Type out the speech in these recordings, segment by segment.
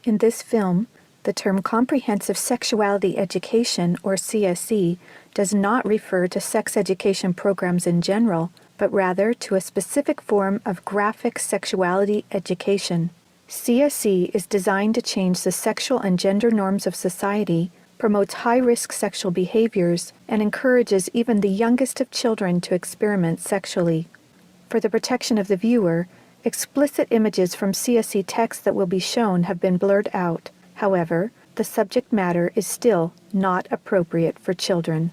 In this film, the term Comprehensive Sexuality Education, or CSE, does not refer to sex education programs in general, but rather to a specific form of graphic sexuality education. CSE is designed to change the sexual and gender norms of society, promotes high-risk sexual behaviors, and encourages even the youngest of children to experiment sexually. For the protection of the viewer, explicit images from CSE texts that will be shown have been blurred out. However, the subject matter is still not appropriate for children.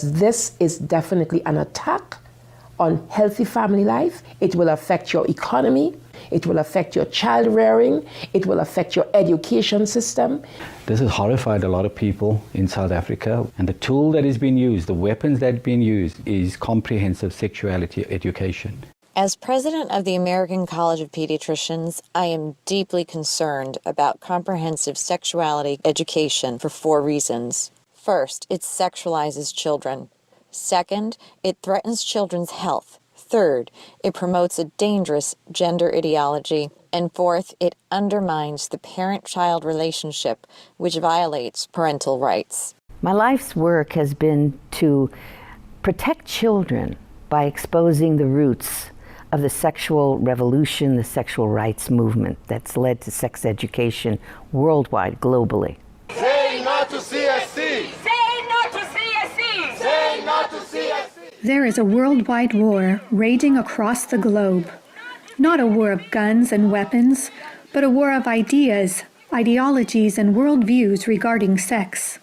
This is definitely an attack on healthy family life. It will affect your economy. It will affect your child rearing. It will affect your education system. This has horrified a lot of people in South Africa. And the tool that is being used, the weapons that are being used, is comprehensive sexuality education. As president of the American College of Pediatricians, I am deeply concerned about comprehensive sexuality education for 4 reasons. First, it sexualizes children. Second, it threatens children's health. Third, it promotes a dangerous gender ideology. And fourth, it undermines the parent-child relationship, which violates parental rights. My life's work has been to protect children by exposing the roots of the sexual revolution, the sexual rights movement that's led to sex education worldwide, globally. Say no to CSE! Say no to CSE! Say no to CSE! There is a worldwide war raging across the globe. Not a war of guns and weapons, but a war of ideas, ideologies, and worldviews regarding sex.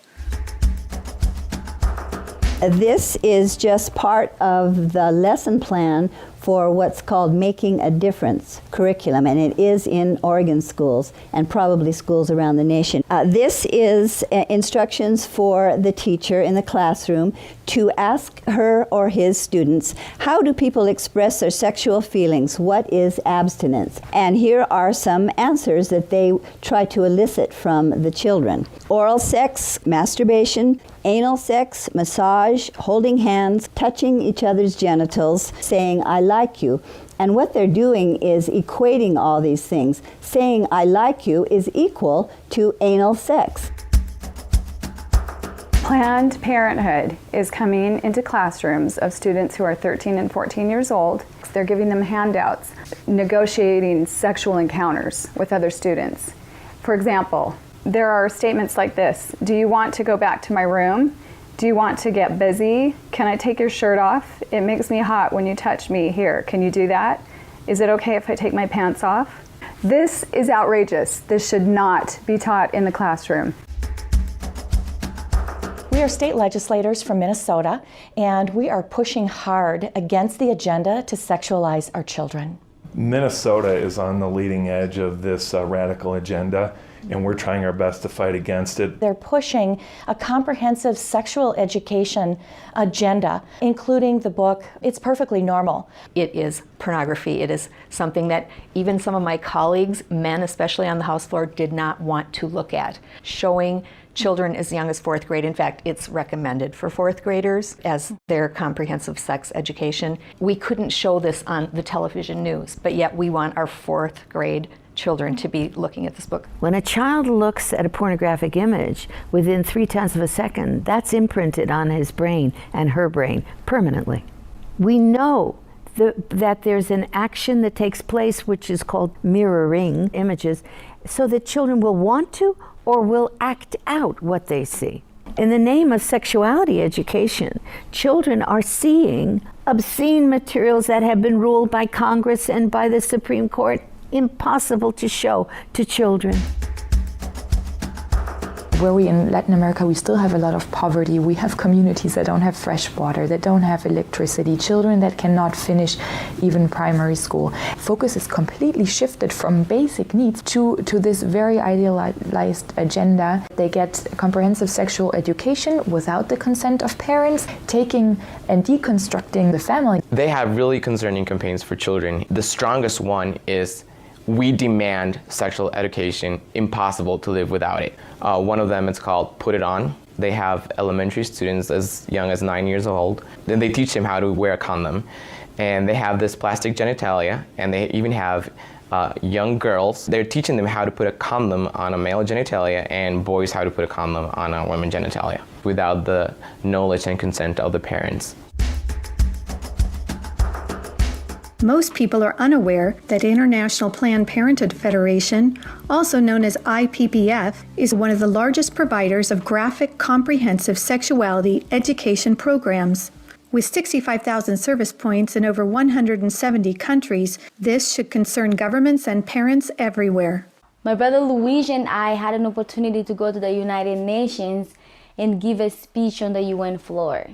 This is just part of the lesson plan for what's called Making a Difference curriculum, and it is in Oregon schools and probably schools around the nation. This is instructions for the teacher in the classroom to ask her or his students, how do people express their sexual feelings? What is abstinence? And here are some answers that they try to elicit from the children. Oral sex, masturbation, anal sex, massage, holding hands, touching each other's genitals, saying, I like you. And what they're doing is equating all these things. Saying, I like you is equal to anal sex. Planned Parenthood is coming into classrooms of students who are 13 and 14 years old. They're giving them handouts, negotiating sexual encounters with other students. For example, there are statements like this: do you want to go back to my room? Do you want to get busy? Can I take your shirt off? It makes me hot when you touch me. Here, can you do that? Is it okay if I take my pants off? This is outrageous. This should not be taught in the classroom. We are state legislators from Minnesota, and we are pushing hard against the agenda to sexualize our children. Minnesota is on the leading edge of this radical agenda, and we're trying our best to fight against it. They're pushing a comprehensive sexual education agenda, including the book, It's Perfectly Normal. It is pornography. It is something that even some of my colleagues, men especially on the House floor, did not want to look at. Showing children as young as 4th grade. In fact, it's recommended for 4th graders as their comprehensive sex education. We couldn't show this on the television news, but yet we want our 4th grade children to be looking at this book. When a child looks at a pornographic image, within 0.3 of a second, that's imprinted on his brain and her brain permanently. We know that there's an action that takes place which is called mirroring images, so that children will want to or will act out what they see. In the name of sexuality education, children are seeing obscene materials that have been ruled by Congress and by the Supreme Court impossible to show to children. Where we in Latin America, we still have a lot of poverty. We have communities that don't have fresh water, that don't have electricity, children that cannot finish even primary school. Focus is completely shifted from basic needs to this very idealized agenda. They get comprehensive sexual education without the consent of parents, taking and deconstructing the family. They have really concerning campaigns for children. The strongest one is "We demand sexual education, impossible to live without it." One of them is called Put It On. They have elementary students as young as 9 years old. Then they teach them how to wear a condom. And they have this plastic genitalia, and they even have young girls. They're teaching them how to put a condom on a male genitalia and boys how to put a condom on a woman genitalia without the knowledge and consent of the parents. Most people are unaware that International Planned Parenthood Federation, also known as IPPF, is one of the largest providers of graphic, comprehensive sexuality education programs. With 65,000 service points in over 170 countries, this should concern governments and parents everywhere. My brother Luigi and I had an opportunity to go to the United Nations and give a speech on the UN floor.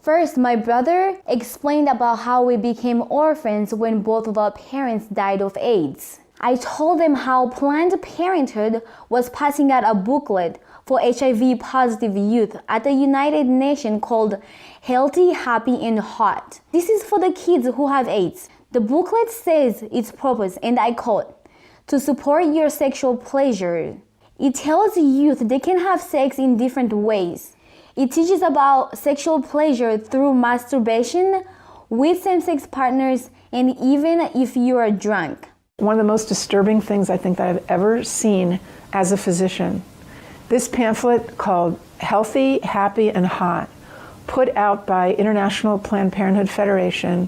First, my brother explained about how we became orphans when both of our parents died of AIDS. I told them how Planned Parenthood was passing out a booklet for HIV positive youth at the United Nations called Healthy, Happy and Hot. This is for the kids who have AIDS. The booklet says its purpose, and I quote, "To support your sexual pleasure." It tells youth they can have sex in different ways. It teaches about sexual pleasure through masturbation, with same-sex partners, and even if you are drunk. One of the most disturbing things I think that I've ever seen as a physician, this pamphlet called Healthy, Happy, and Hot, put out by International Planned Parenthood Federation,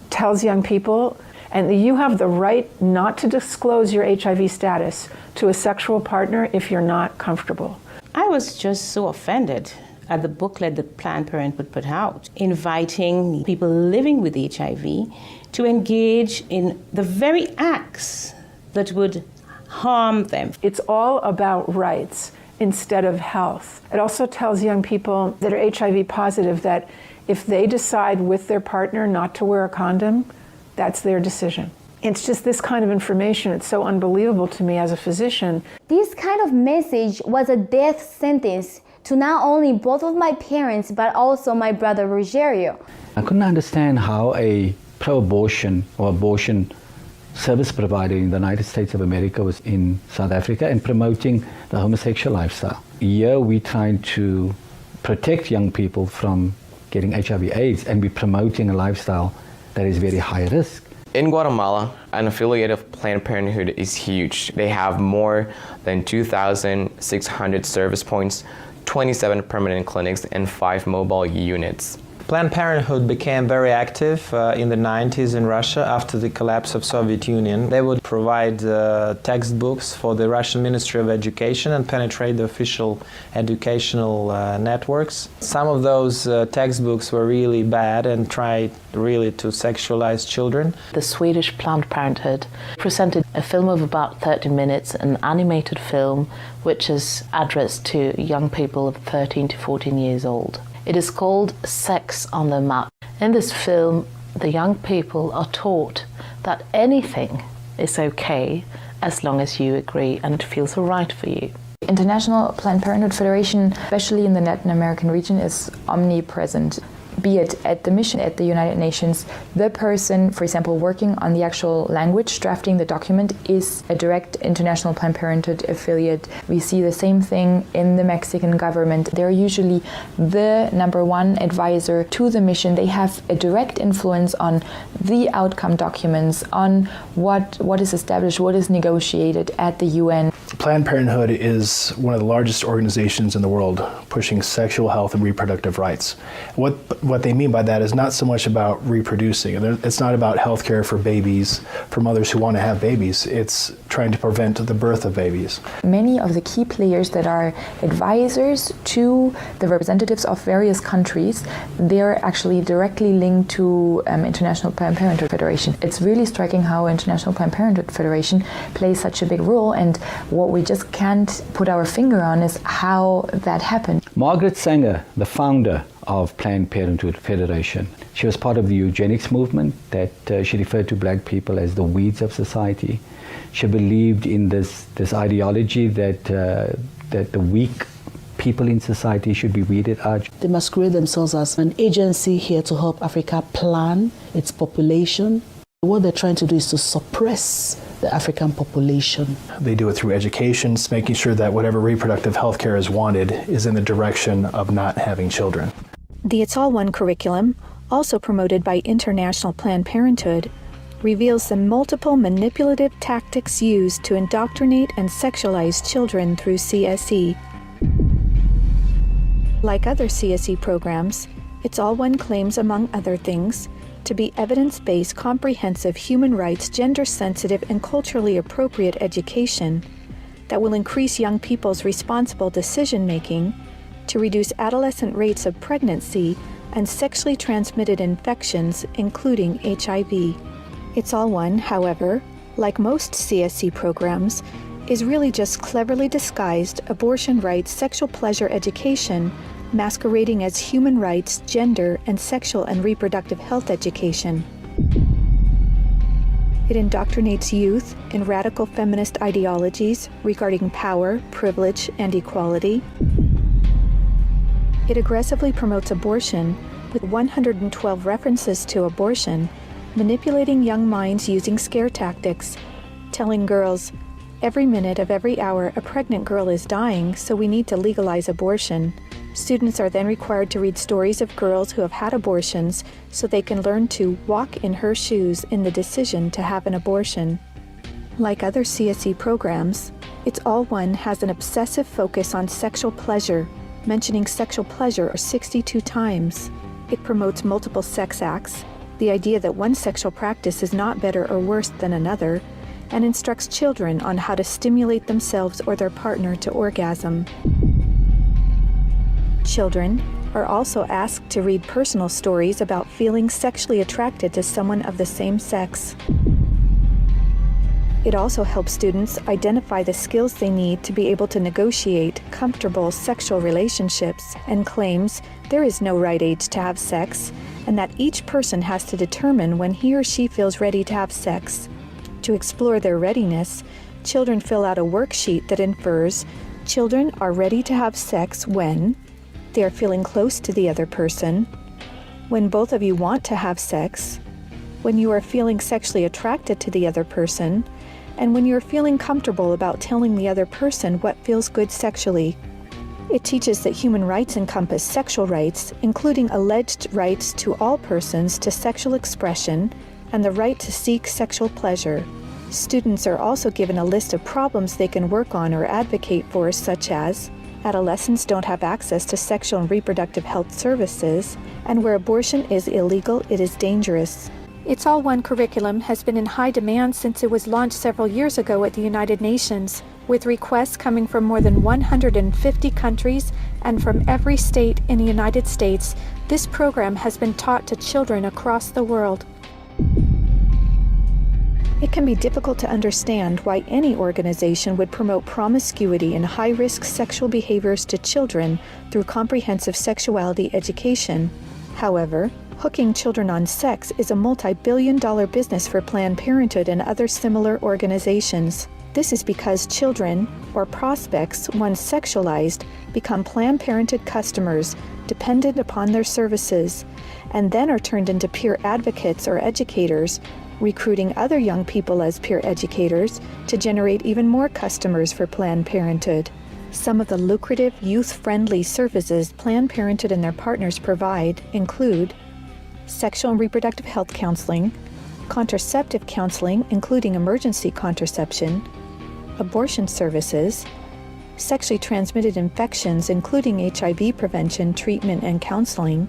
tells young people, and you have the right not to disclose your HIV status to a sexual partner if you're not comfortable. I was just so offended at the booklet that Planned Parenthood put out, inviting people living with HIV to engage in the very acts that would harm them. It's all about rights instead of health. It also tells young people that are HIV positive that if they decide with their partner not to wear a condom, that's their decision. It's just this kind of information. It's so unbelievable to me as a physician. This kind of message was a death sentence to not only both of my parents, but also my brother Rogerio. I couldn't understand how a pro-abortion or abortion service provider in the United States of America was in South Africa and promoting the homosexual lifestyle. Here we're trying to protect young people from getting HIV/AIDS, and we're promoting a lifestyle that is very high risk. In Guatemala, an affiliate of Planned Parenthood is huge. They have more than 2,600 service points, 27 permanent clinics, and 5 mobile units. Planned Parenthood became very active in the 90s in Russia after the collapse of Soviet Union. They would provide textbooks for the Russian Ministry of Education and penetrate the official educational networks. Some of those textbooks were really bad and tried really to sexualize children. The Swedish Planned Parenthood presented a film of about 30 minutes, an animated film which is addressed to young people of 13 to 14 years old. It is called Sex on the Map. In this film, the young people are taught that anything is okay as long as you agree and it feels right for you. International Planned Parenthood Federation, especially in the Latin American region, is omnipresent. Be it at the mission at the United Nations, the person, for example, working on the actual language, drafting the document, is a direct International Planned Parenthood affiliate. We see the same thing in the Mexican government. They're usually the #1 advisor to the mission. They have a direct influence on the outcome documents, on what is established, what is negotiated at the UN. Planned Parenthood is one of the largest organizations in the world pushing sexual health and reproductive rights. What they mean by that is not so much about reproducing. It's not about health care for babies, for mothers who want to have babies. It's trying to prevent the birth of babies. Many of the key players that are advisors to the representatives of various countries, they're actually directly linked to International Planned Parenthood Federation. It's really striking how International Planned Parenthood Federation plays such a big role, and what we just can't put our finger on is how that happened. Margaret Sanger, the founder of Planned Parenthood Federation, she was part of the eugenics movement that she referred to black people as the weeds of society. She believed in this ideology that the weak people in society should be weeded out. They masquerade themselves as an agency here to help Africa plan its population. What they're trying to do is to suppress the African population. They do it through education, making sure that whatever reproductive health care is wanted is in the direction of not having children. The It's All One curriculum, also promoted by International Planned Parenthood, reveals the multiple manipulative tactics used to indoctrinate and sexualize children through CSE. Like other CSE programs, It's All One claims, among other things, to be evidence-based, comprehensive, human rights, gender-sensitive, and culturally appropriate education that will increase young people's responsible decision-making, to reduce adolescent rates of pregnancy and sexually transmitted infections, including HIV. It's All One, however, like most CSE programs, is really just cleverly disguised abortion rights, sexual pleasure education, masquerading as human rights, gender, and sexual and reproductive health education. It indoctrinates youth in radical feminist ideologies regarding power, privilege, and equality. It aggressively promotes abortion with 112 references to abortion, manipulating young minds using scare tactics, telling girls, every minute of every hour a pregnant girl is dying, so we need to legalize abortion. Students are then required to read stories of girls who have had abortions so they can learn to walk in her shoes in the decision to have an abortion. Like other CSE programs, It's All One has an obsessive focus on sexual pleasure, mentioning sexual pleasure 62 times. It promotes multiple sex acts, the idea that one sexual practice is not better or worse than another, and instructs children on how to stimulate themselves or their partner to orgasm. Children are also asked to read personal stories about feeling sexually attracted to someone of the same sex. It also helps students identify the skills they need to be able to negotiate comfortable sexual relationships, and claims there is no right age to have sex, and that each person has to determine when he or she feels ready to have sex. To explore their readiness, children fill out a worksheet that infers children are ready to have sex when they are feeling close to the other person, when both of you want to have sex, when you are feeling sexually attracted to the other person, and when you are feeling comfortable about telling the other person what feels good sexually. It teaches that human rights encompass sexual rights, including alleged rights to all persons to sexual expression and the right to seek sexual pleasure. Students are also given a list of problems they can work on or advocate for, such as adolescents don't have access to sexual and reproductive health services, and where abortion is illegal, it is dangerous. It's All One curriculum has been in high demand since it was launched several years ago at the United Nations, with requests coming from more than 150 countries and from every state in the United States. This program has been taught to children across the world. It can be difficult to understand why any organization would promote promiscuity and high-risk sexual behaviors to children through comprehensive sexuality education. However, hooking children on sex is a multi-billion-dollar business for Planned Parenthood and other similar organizations. This is because children, or prospects, once sexualized, become Planned Parenthood customers dependent upon their services, and then are turned into peer advocates or educators, recruiting other young people as peer educators to generate even more customers for Planned Parenthood. Some of the lucrative, youth-friendly services Planned Parenthood and their partners provide include sexual and reproductive health counseling, contraceptive counseling, including emergency contraception, abortion services, sexually transmitted infections, including HIV prevention, treatment, and counseling,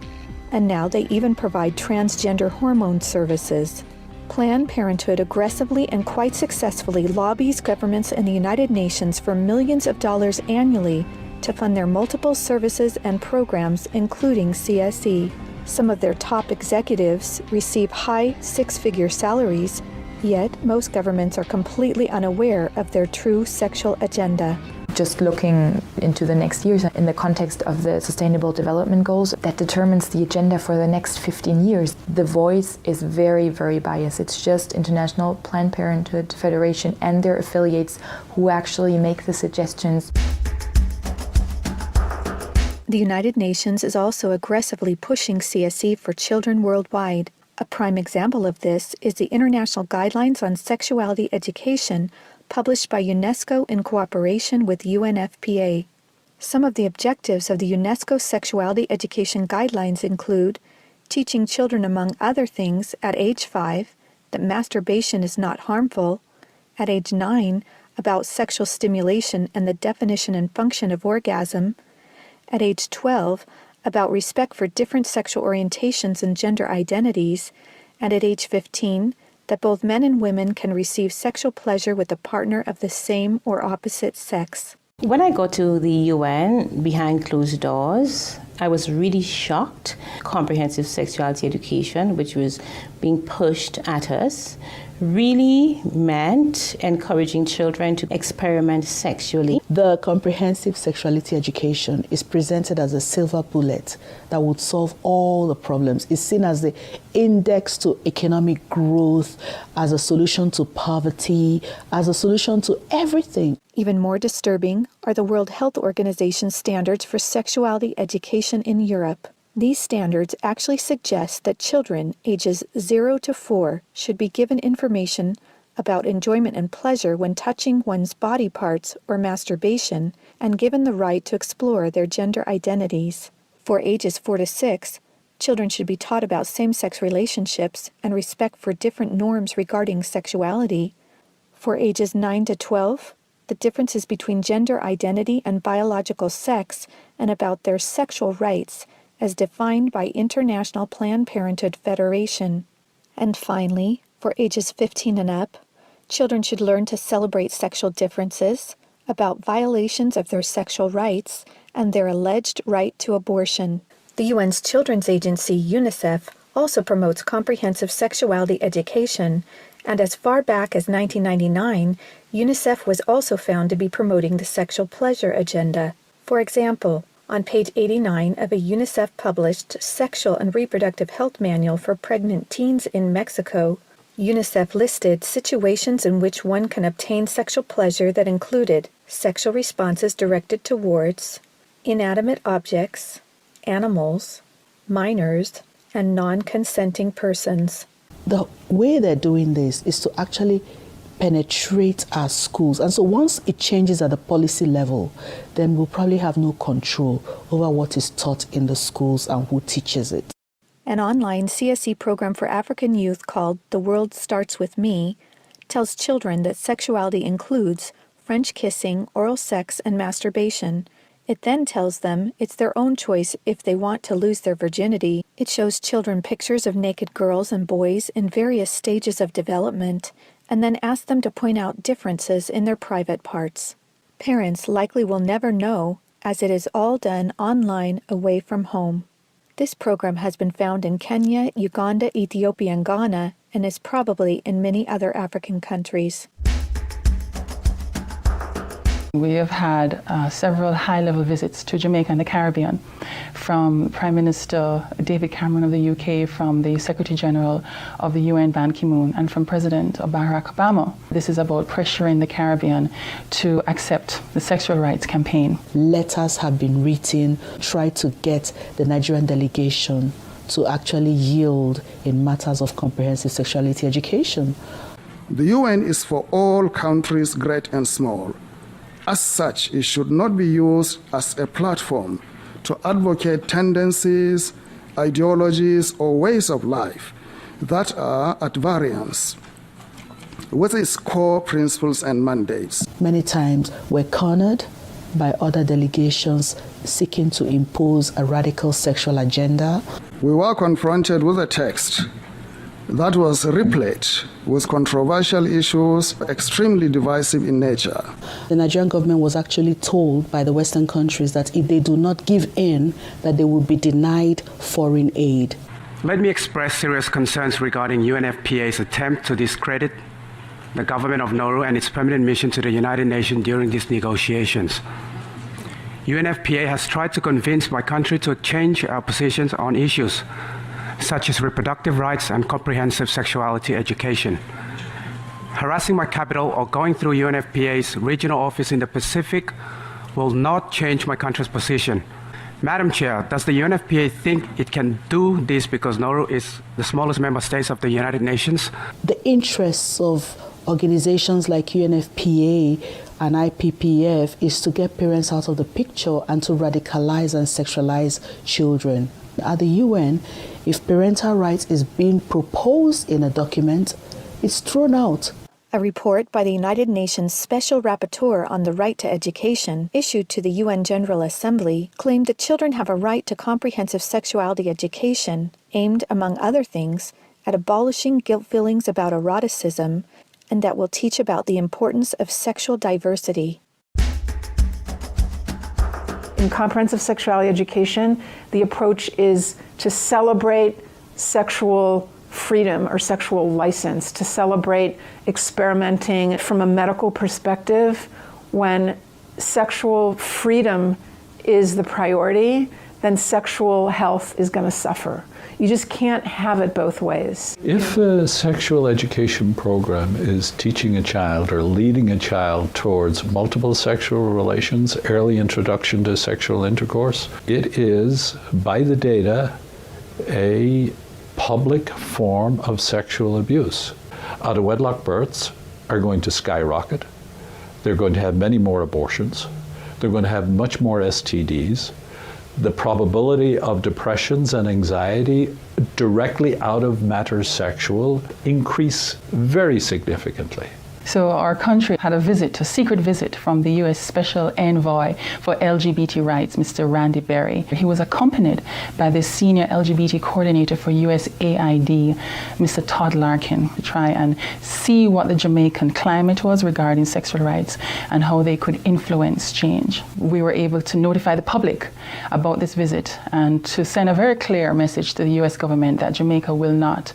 and now they even provide transgender hormone services. Planned Parenthood aggressively and quite successfully lobbies governments and the United Nations for millions of dollars annually to fund their multiple services and programs, including CSE. Some of their top executives receive high six-figure salaries Yet, most governments are completely unaware of their true sexual agenda. Just looking into the next years in the context of the Sustainable Development Goals, that determines the agenda for the next 15 years. The voice is very, very biased. It's just International Planned Parenthood Federation and their affiliates who actually make the suggestions. The United Nations is also aggressively pushing CSE for children worldwide. A prime example of this is the International Guidelines on Sexuality Education, published by UNESCO in cooperation with UNFPA. Some of the objectives of the UNESCO Sexuality Education Guidelines include teaching children, among other things, at age 5, that masturbation is not harmful, at age 9, about sexual stimulation and the definition and function of orgasm, at age 12, about respect for different sexual orientations and gender identities, and at age 15, that both men and women can receive sexual pleasure with a partner of the same or opposite sex. When I got to the UN behind closed doors, I was really shocked. Comprehensive sexuality education, which was being pushed at us, really meant encouraging children to experiment sexually. The comprehensive sexuality education is presented as a silver bullet that would solve all the problems. It's seen as the index to economic growth, as a solution to poverty, as a solution to everything. Even more disturbing are the World Health Organization standards for sexuality education in Europe. These standards actually suggest that children ages 0 to 4 should be given information about enjoyment and pleasure when touching one's body parts or masturbation, and given the right to explore their gender identities. For ages 4 to 6, children should be taught about same-sex relationships and respect for different norms regarding sexuality. For ages 9 to 12, the differences between gender identity and biological sex and about their sexual rights as defined by International Planned Parenthood Federation. And finally, for ages 15 and up, children should learn to celebrate sexual differences, about violations of their sexual rights, and their alleged right to abortion. The UN's Children's Agency, UNICEF, also promotes comprehensive sexuality education, and as far back as 1999, UNICEF was also found to be promoting the sexual pleasure agenda. For example, on page 89 of a UNICEF-published Sexual and Reproductive Health Manual for Pregnant Teens in Mexico, UNICEF listed situations in which one can obtain sexual pleasure that included sexual responses directed towards inanimate objects, animals, minors, and non-consenting persons. The way they're doing this is to actually penetrate our schools. And so once it changes at the policy level, then we'll probably have no control over what is taught in the schools and who teaches it. An online CSE program for African youth called The World Starts With Me tells children that sexuality includes French kissing, oral sex, and masturbation. It then tells them it's their own choice if they want to lose their virginity. It shows children pictures of naked girls and boys in various stages of development, and then asks them to point out differences in their private parts. Parents likely will never know, as it is all done online away from home. This program has been found in Kenya, Uganda, Ethiopia, and Ghana, and is probably in many other African countries. We have had several high-level visits to Jamaica and the Caribbean from Prime Minister David Cameron of the UK, from the Secretary General of the UN Ban Ki-moon, and from President Barack Obama. This is about pressuring the Caribbean to accept the sexual rights campaign. Letters have been written, try to get the Nigerian delegation to actually yield in matters of comprehensive sexuality education. The UN is for all countries, great and small. As such, it should not be used as a platform to advocate tendencies, ideologies, or ways of life that are at variance with its core principles and mandates. Many times we're cornered by other delegations seeking to impose a radical sexual agenda. We were confronted with a text that was replete with controversial issues, extremely divisive in nature. The Nigerian government was actually told by the Western countries that if they do not give in, that they will be denied foreign aid. Let me express serious concerns regarding UNFPA's attempt to discredit the government of Nauru and its permanent mission to the United Nations during these negotiations. UNFPA has tried to convince my country to change our positions on issues such as reproductive rights and comprehensive sexuality education. Harassing my capital or going through UNFPA's regional office in the Pacific will not change my country's position. Madam Chair, does the UNFPA think it can do this because Nauru is the smallest member state of the United Nations? The interests of organizations like UNFPA and IPPF is to get parents out of the picture and to radicalize and sexualize children. At the UN, if parental rights is being proposed in a document, it's thrown out. A report by the United Nations Special Rapporteur on the Right to Education, issued to the UN General Assembly, claimed that children have a right to comprehensive sexuality education, aimed, among other things, at abolishing guilt feelings about eroticism, and that will teach about the importance of sexual diversity. In comprehensive sexuality education, the approach is to celebrate sexual freedom or sexual license, to celebrate experimenting from a medical perspective. When sexual freedom is the priority, then sexual health is going to suffer. You just can't have it both ways. If a sexual education program is teaching a child or leading a child towards multiple sexual relations, early introduction to sexual intercourse, it is, by the data, a public form of sexual abuse. Out-of-wedlock births are going to skyrocket. They're going to have many more abortions. They're going to have much more STDs. The probability of depressions and anxiety directly out of matters sexual increase very significantly. So our country had a secret visit from the U.S. Special Envoy for LGBT rights, Mr. Randy Berry. He was accompanied by the senior LGBT coordinator for USAID, Mr. Todd Larkin, to try and see what the Jamaican climate was regarding sexual rights and how they could influence change. We were able to notify the public about this visit and to send a very clear message to the U.S. government that Jamaica will not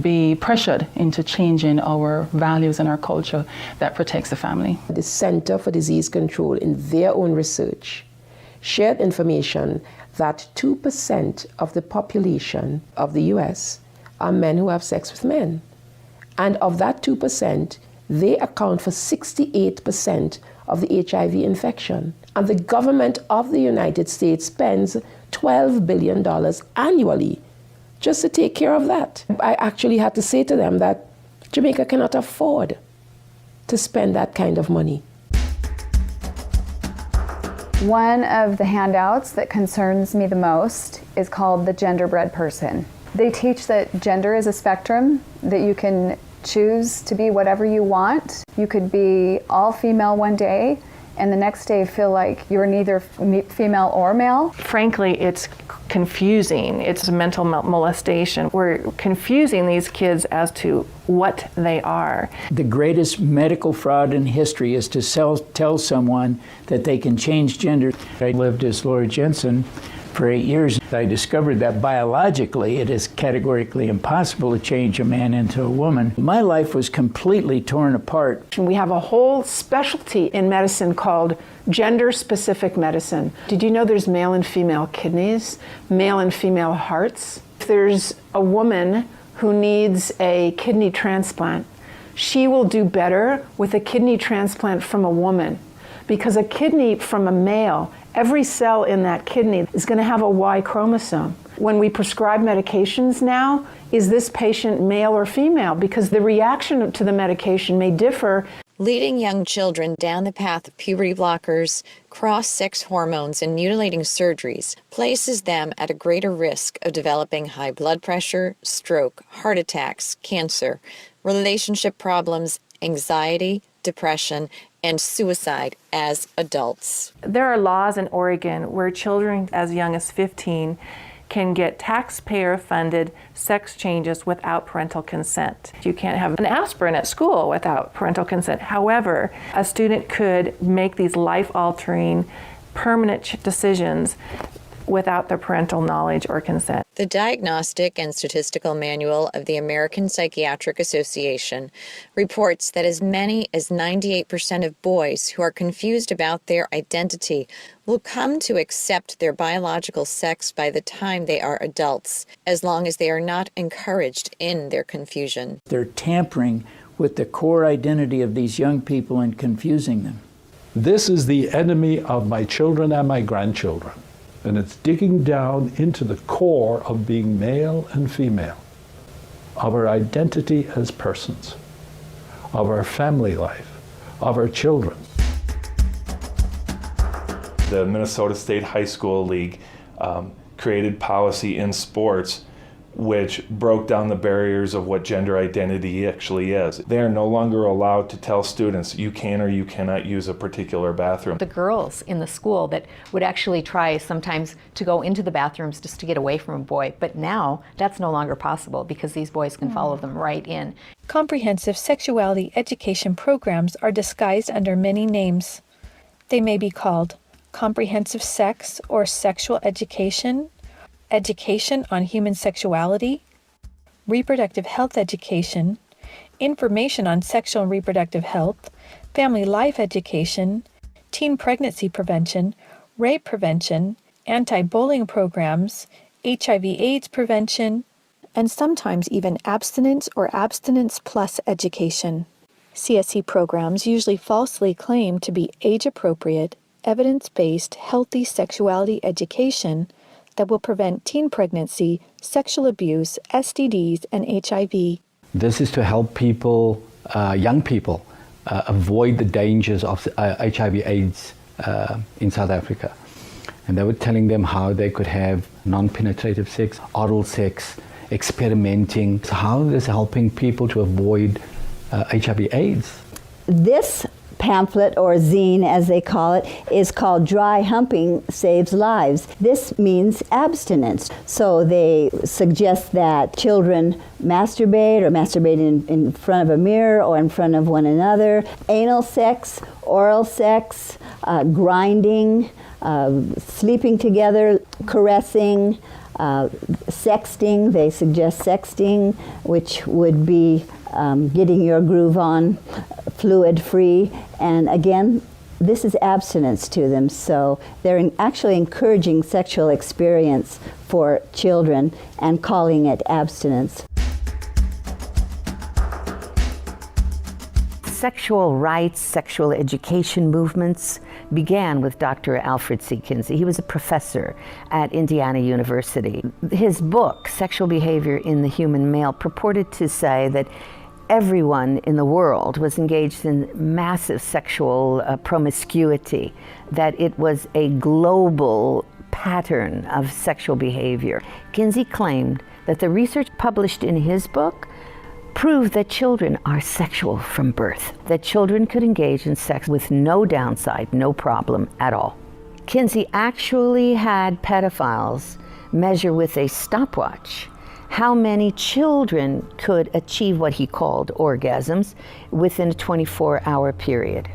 be pressured into changing our values and our culture that protects the family. The Center for Disease Control, in their own research, shared information that 2% of the population of the US are men who have sex with men. And of that 2%, they account for 68% of the HIV infection. And the government of the United States spends $12 billion annually just to take care of that. I actually had to say to them that Jamaica cannot afford to spend that kind of money. One of the handouts that concerns me the most is called the Genderbread Person. They teach that gender is a spectrum, that you can choose to be whatever you want. You could be all female one day and the next day feel like you're neither female or male. Frankly, it's confusing. It's a mental molestation. We're confusing these kids as to what they are. The greatest medical fraud in history is to tell someone that they can change gender. I lived as Laura Jensen for 8 years. I discovered that biologically it is categorically impossible to change a man into a woman. My life was completely torn apart. We have a whole specialty in medicine called gender-specific medicine. Did you know there's male and female kidneys, male and female hearts? If there's a woman who needs a kidney transplant, she will do better with a kidney transplant from a woman, because a kidney from a male, every cell in that kidney is going to have a Y chromosome. When we prescribe medications now, is this patient male or female? Because the reaction to the medication may differ. Leading young children down the path of puberty blockers, cross-sex hormones, and mutilating surgeries places them at a greater risk of developing high blood pressure, stroke, heart attacks, cancer, relationship problems, anxiety, depression, and suicide as adults. There are laws in Oregon where children as young as 15 can get taxpayer-funded sex changes without parental consent. You can't have an aspirin at school without parental consent. However, a student could make these life-altering, permanent decisions without the parental knowledge or consent. The Diagnostic and Statistical Manual of the American Psychiatric Association reports that as many as 98% of boys who are confused about their identity will come to accept their biological sex by the time they are adults, as long as they are not encouraged in their confusion. They're tampering with the core identity of these young people and confusing them. This is the enemy of my children and my grandchildren. And it's digging down into the core of being male and female, of our identity as persons, of our family life, of our children. The Minnesota State High School League created policy in sports which broke down the barriers of what gender identity actually is. They are no longer allowed to tell students you can or you cannot use a particular bathroom. The girls in the school that would actually try sometimes to go into the bathrooms just to get away from a boy, but now that's no longer possible because these boys can follow them right in. Comprehensive sexuality education programs are disguised under many names. They may be called comprehensive sex or sexual education, education on human sexuality, reproductive health education, information on sexual and reproductive health, family life education, teen pregnancy prevention, rape prevention, anti-bullying programs, HIV/AIDS prevention, and sometimes even abstinence or abstinence plus education. CSE programs usually falsely claim to be age-appropriate, evidence-based, healthy sexuality education that will prevent teen pregnancy, sexual abuse, STDs, and HIV. This is to help people, young people, avoid the dangers of HIV/AIDS in South Africa. And they were telling them how they could have non-penetrative sex, oral sex, experimenting. So how is this helping people to avoid HIV/AIDS? This pamphlet, or zine as they call it, is called Dry Humping Saves Lives. This means abstinence. So they suggest that children masturbate or masturbate in front of a mirror or in front of one another. Anal sex, oral sex, grinding, sleeping together, caressing, sexting. They suggest sexting, which would be getting your groove on, fluid-free, and again, this is abstinence to them, so they're actually encouraging sexual experience for children and calling it abstinence. Sexual rights, sexual education movements began with Dr. Alfred C. Kinsey. He was a professor at Indiana University. His book, Sexual Behavior in the Human Male, purported to say that everyone in the world was engaged in massive sexual promiscuity, that it was a global pattern of sexual behavior. Kinsey claimed that the research published in his book proved that children are sexual from birth, that children could engage in sex with no downside, no problem at all. Kinsey actually had pedophiles measure with a stopwatch how many children could achieve what he called orgasms within a 24-hour period.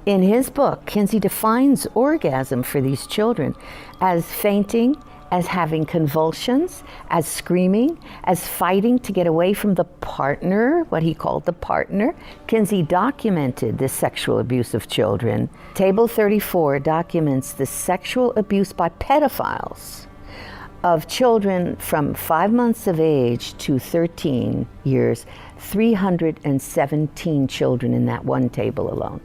In his book, Kinsey defines orgasm for these children as fainting, as having convulsions, as screaming, as fighting to get away from the partner, what he called the partner. Kinsey documented the sexual abuse of children. Table 34 documents the sexual abuse by pedophiles of children from 5 months of age to 13 years, 317 children in that one table alone.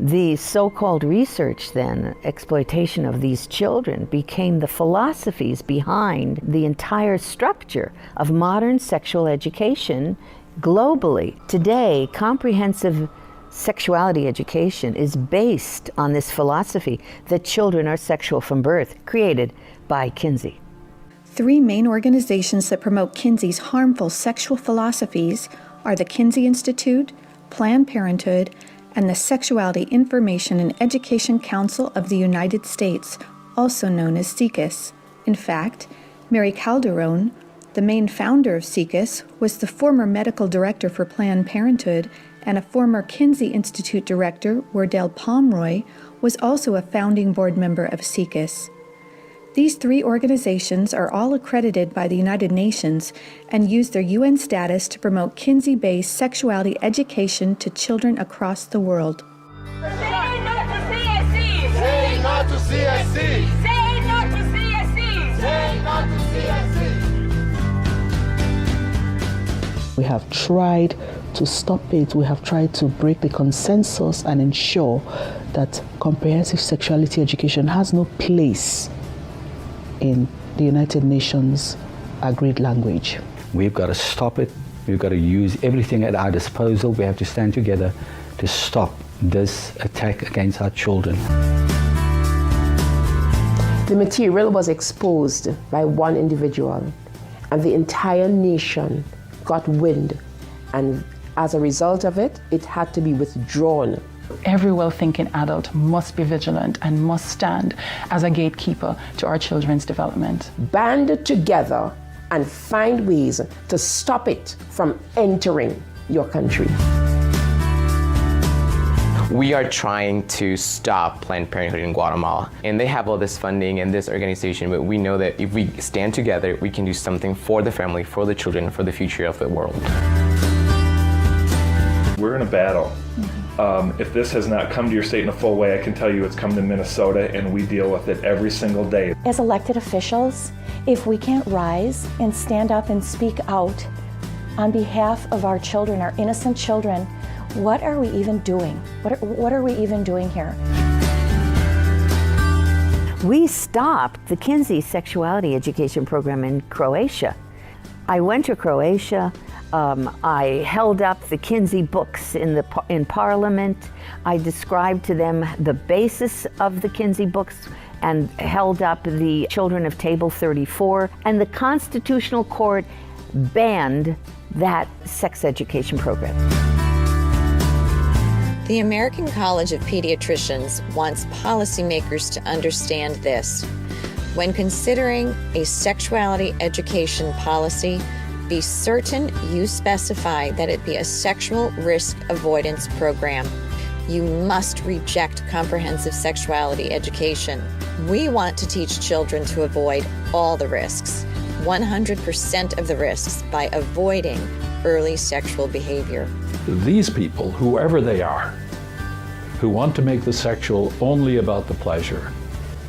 The so-called research then, exploitation of these children, became the philosophies behind the entire structure of modern sexual education globally. Today, comprehensive sexuality education is based on this philosophy that children are sexual from birth, created by Kinsey. 3 main organizations that promote Kinsey's harmful sexual philosophies are the Kinsey Institute, Planned Parenthood, and the Sexuality Information and Education Council of the United States, also known as SIECUS. In fact, Mary Calderon, the main founder of SIECUS, was the former medical director for Planned Parenthood, and a former Kinsey Institute director, Wardell Pomeroy, was also a founding board member of SIECUS. These 3 organizations are all accredited by the United Nations and use their UN status to promote Kinsey-based sexuality education to children across the world. Say no to CSC! Say no to CSC! Say no to CSC! Say no to CSC! We have tried to stop it. We have tried to break the consensus and ensure that comprehensive sexuality education has no place in the United Nations agreed language. We've got to stop it. We've got to use everything at our disposal. We have to stand together to stop this attack against our children. The material was exposed by one individual, and the entire nation got wind, and as a result of it, it had to be withdrawn. Every well-thinking adult must be vigilant and must stand as a gatekeeper to our children's development. Band together and find ways to stop it from entering your country. We are trying to stop Planned Parenthood in Guatemala, and they have all this funding and this organization, but we know that if we stand together, we can do something for the family, for the children, for the future of the world. We're in a battle. If this has not come to your state in a full way, I can tell you it's come to Minnesota, and we deal with it every single day. As elected officials, if we can't rise and stand up and speak out on behalf of our children, our innocent children, what are we even doing? What are we even doing here? We stopped the Kinsey sexuality education program in Croatia. I went to Croatia. I held up the Kinsey books in Parliament. I described to them the basis of the Kinsey books and held up the Children of Table 34. And the Constitutional Court banned that sex education program. The American College of Pediatricians wants policymakers to understand this. When considering a sexuality education policy, be certain you specify that it be a sexual risk avoidance program. You must reject comprehensive sexuality education. We want to teach children to avoid all the risks, 100% of the risks, by avoiding early sexual behavior. These people, whoever they are, who want to make the sexual only about the pleasure,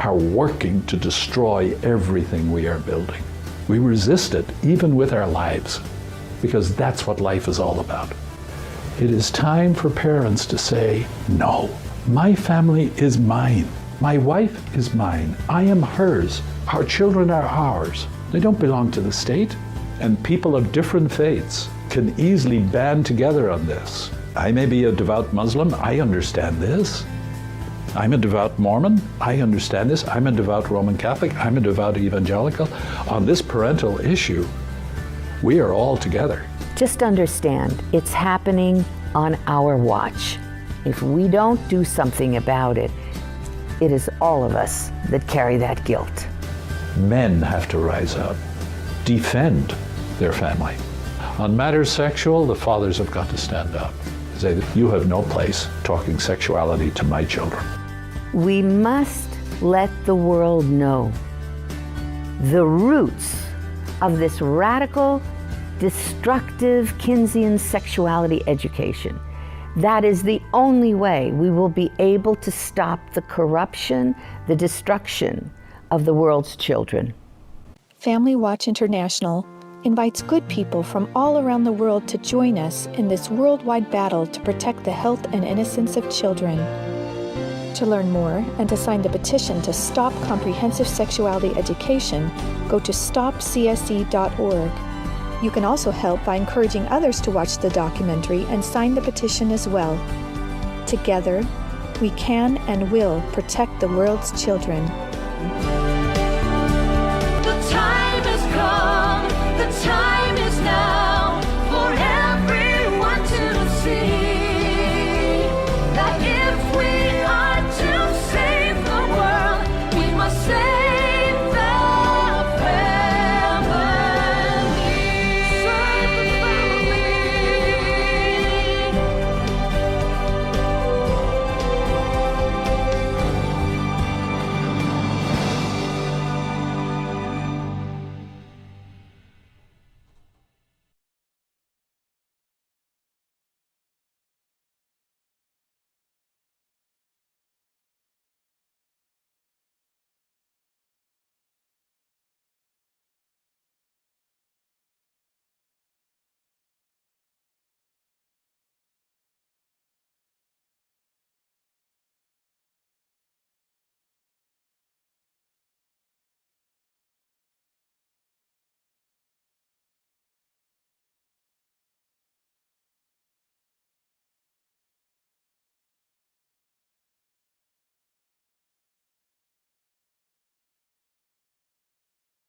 are working to destroy everything we are building. We resist it, even with our lives, because that's what life is all about. It is time for parents to say, no, my family is mine. My wife is mine. I am hers. Our children are ours. They don't belong to the state. And people of different faiths can easily band together on this. I may be a devout Muslim. I understand this. I'm a devout Mormon. I understand this. I'm a devout Roman Catholic. I'm a devout evangelical. On this parental issue, we are all together. Just understand, it's happening on our watch. If we don't do something about it, it is all of us that carry that guilt. Men have to rise up, defend their family. On matters sexual, the fathers have got to stand up. Say, you have no place talking sexuality to my children. We must let the world know the roots of this radical, destructive Kinseyan sexuality education. That is the only way we will be able to stop the corruption, the destruction of the world's children. Family Watch International invites good people from all around the world to join us in this worldwide battle to protect the health and innocence of children. To learn more and to sign the petition to stop comprehensive sexuality education, go to stopcsc.org. You can also help by encouraging others to watch the documentary and sign the petition as well. Together, we can and will protect the world's children.